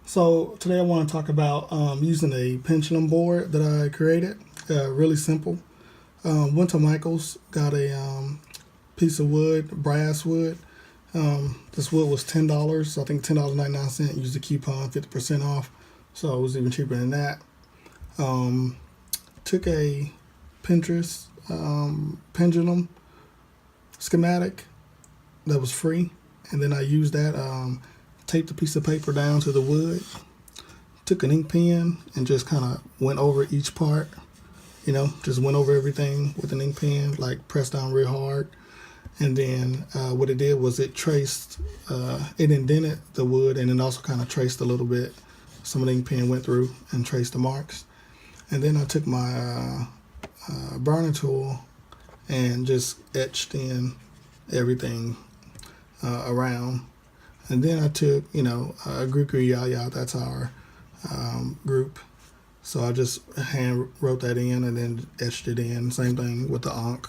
So today I want to talk about using a pendulum board that I created. Really simple. Went to Michael's, got a piece of wood, brass wood. This wood was $10. I think $10.99. Used a coupon, 50% off. So it was even cheaper than that. Took a Pinterest pendulum schematic that was free, and then I used that. Taped a piece of paper down to the wood, took an ink pen and just kind of went over each part, just went over everything with an ink pen, like pressed down real hard. And then what it did was it indented the wood, and then also kind of traced a little bit. Some of the ink pen went through and traced the marks. And then I took my burner tool and just etched in everything around. And then I took, a group Yaya, that's our group. So I just hand wrote that in and then etched it in. Same thing with the Ankh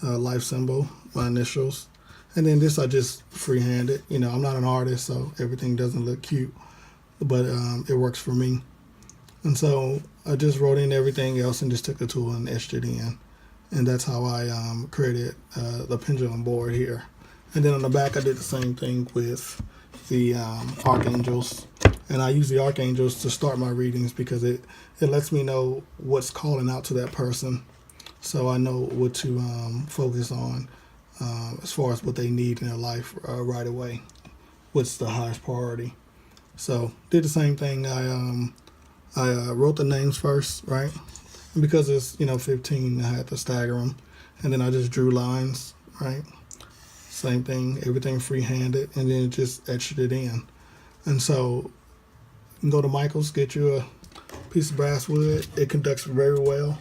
life symbol, my initials. And then this I just freehanded. I'm not an artist, so everything doesn't look cute, but it works for me. And so I just wrote in everything else and just took the tool and etched it in. And that's how I created the pendulum board here. And then on the back, I did the same thing with the archangels. And I use the archangels to start my readings because it lets me know what's calling out to that person. So I know what to focus on as far as what they need in their life right away. What's the highest priority. So did the same thing. I wrote the names first, right? And because it's, 15, I had to stagger them. And then I just drew lines, right? Same thing, everything free-handed, and then just etched it in. And so you can go to Michael's, get you a piece of brass wood. It conducts very well,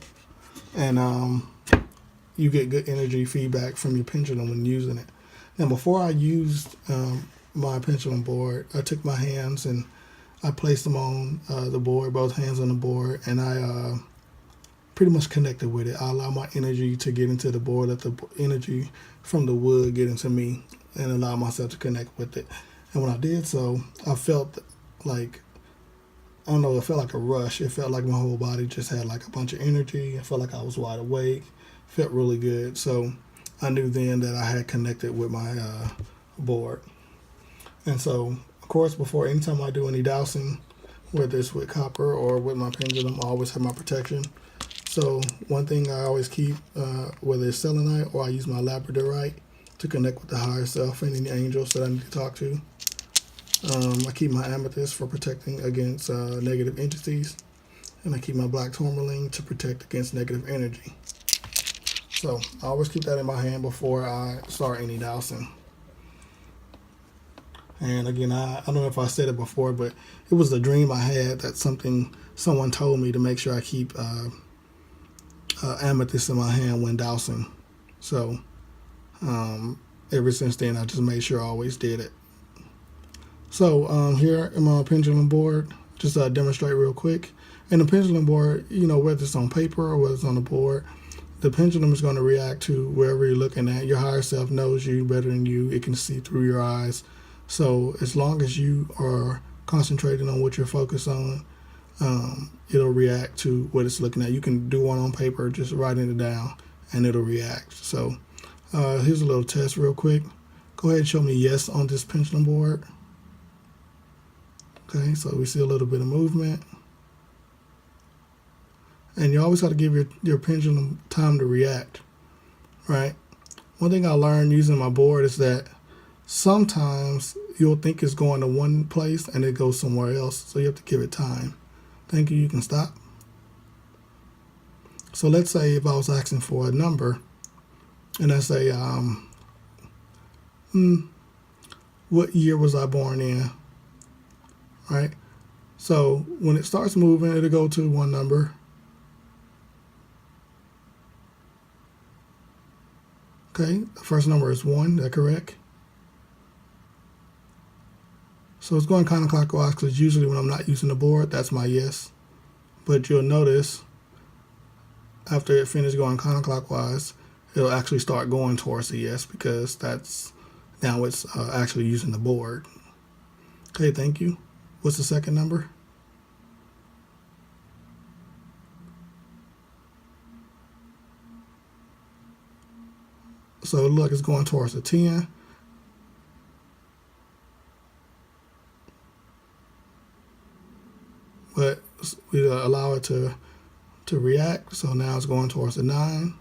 and you get good energy feedback from your pendulum when using it. Now, before I used my pendulum board, I took my hands and I placed them on the board, both hands on the board, and I pretty much connected with it. I allow my energy to get into the board, let the energy from the wood get into me, and allow myself to connect with it. And when I did so, I felt like, I don't know, it felt like a rush. It felt like my whole body just had like a bunch of energy. I felt like I was wide awake. Felt really good. So I knew then that I had connected with my board. And so, of course, before anytime I do any dowsing, whether it's with copper or with my pendulum, I always have my protection. So one thing I always keep, whether it's selenite or I use my labradorite to connect with the higher self and any angels that I need to talk to. I keep my amethyst for protecting against negative entities, and I keep my black tourmaline to protect against negative energy. So I always keep that in my hand before I start any dowsing. And again, I don't know if I said it before, but it was a dream I had that someone told me to make sure I keep amethyst in my hand when dowsing. So ever since then, I just made sure I always did it. So here in my pendulum board, just demonstrate real quick. And the pendulum board, whether it's on paper or whether it's on the board, the pendulum is going to react to wherever you're looking at. Your higher self knows you better than you. It can see through your eyes. So as long as you are concentrating on what you're focused on, it'll react to what it's looking at. You can do one on paper, just writing it down, and it'll react. So here's a little test real quick. Go ahead and show me yes on this pendulum board. Okay, so we see a little bit of movement. And you always got to give your pendulum time to react, right? One thing I learned using my board is that sometimes you'll think it's going to one place and it goes somewhere else, so you have to give it time. Thank you, you can stop. So let's say if I was asking for a number, and I say, what year was I born in, right? So when it starts moving, it'll go to one number. Okay, the first number is 1, is that correct? So it's going counterclockwise because usually when I'm not using the board, that's my yes. But you'll notice after it finishes going counterclockwise, it'll actually start going towards the yes because now it's actually using the board. Okay, thank you. What's the second number? So look, it's going towards the 10. But we allow it to react. So now it's going towards the 9.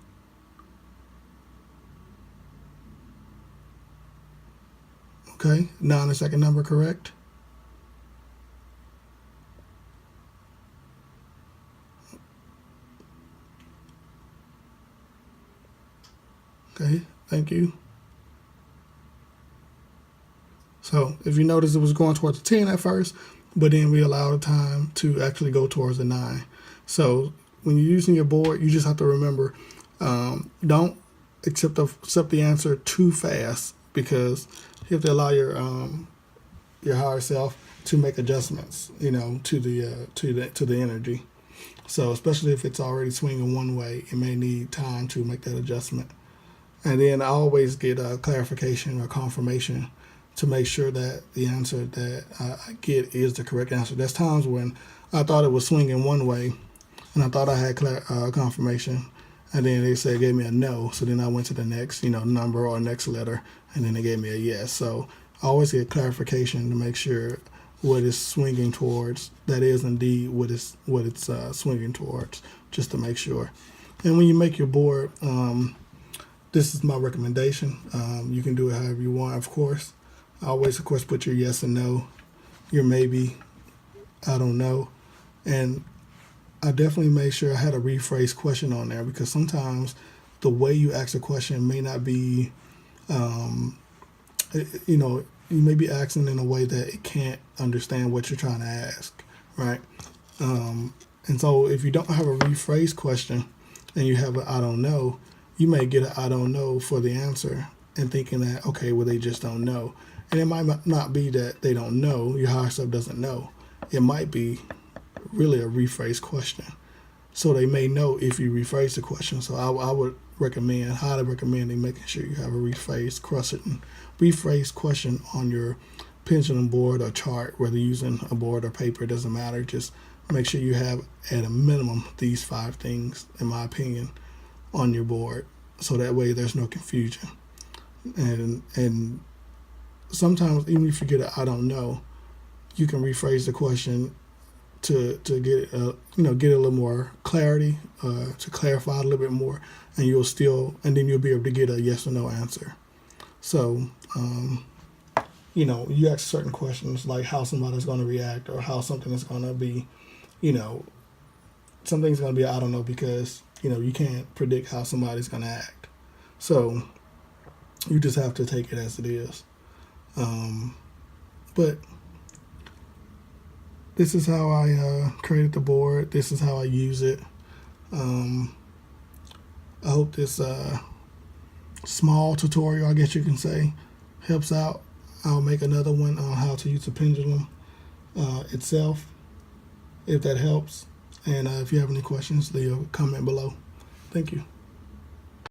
Okay, 9 the second number, correct? Okay, thank you. So if you notice, it was going towards the 10 at first, but then we allow the time to actually go towards the 9. So when you're using your board, you just have to remember, don't accept the answer too fast, because you have to allow your higher self to make adjustments, to the energy. So especially if it's already swinging one way, it may need time to make that adjustment. And then I always get a clarification or confirmation to make sure that the answer that I get is the correct answer. There's times when I thought it was swinging one way, and I thought I had confirmation, and then they gave me a no. So then I went to the next, number or next letter, and then they gave me a yes. So I always get clarification to make sure what it's swinging towards, that is indeed what it's swinging towards, just to make sure. And when you make your board, this is my recommendation. You can do it however you want, of course. I always, of course, put your yes and no, your maybe, I don't know. And I definitely made sure I had a rephrase question on there, because sometimes the way you ask a question may not be, you may be asking in a way that it can't understand what you're trying to ask, right? And so if you don't have a rephrase question and you have an I don't know, you may get an I don't know for the answer and thinking that, okay, well, they just don't know. And it might not be that they don't know, your higher self doesn't know. It might be really a rephrase question. So they may know if you rephrase the question. So I would highly recommend making sure you have a rephrase question on your pendulum board or chart, whether using a board or paper, it doesn't matter. Just make sure you have at a minimum these 5 things, in my opinion, on your board, so that way there's no confusion. And sometimes even if you get a I don't know, you can rephrase the question to get get a little more clarity, to clarify a little bit more, and then you'll be able to get a yes or no answer. So you ask certain questions like how somebody's going to react, or how something is going to be, something's going to be I don't know, because you can't predict how somebody's going to act. So you just have to take it as it is. But this is how I created the board. This is how I use it. I hope this small tutorial, I guess you can say, helps out. I'll make another one on how to use the pendulum itself, if that helps. And if you have any questions, leave a comment below. Thank you.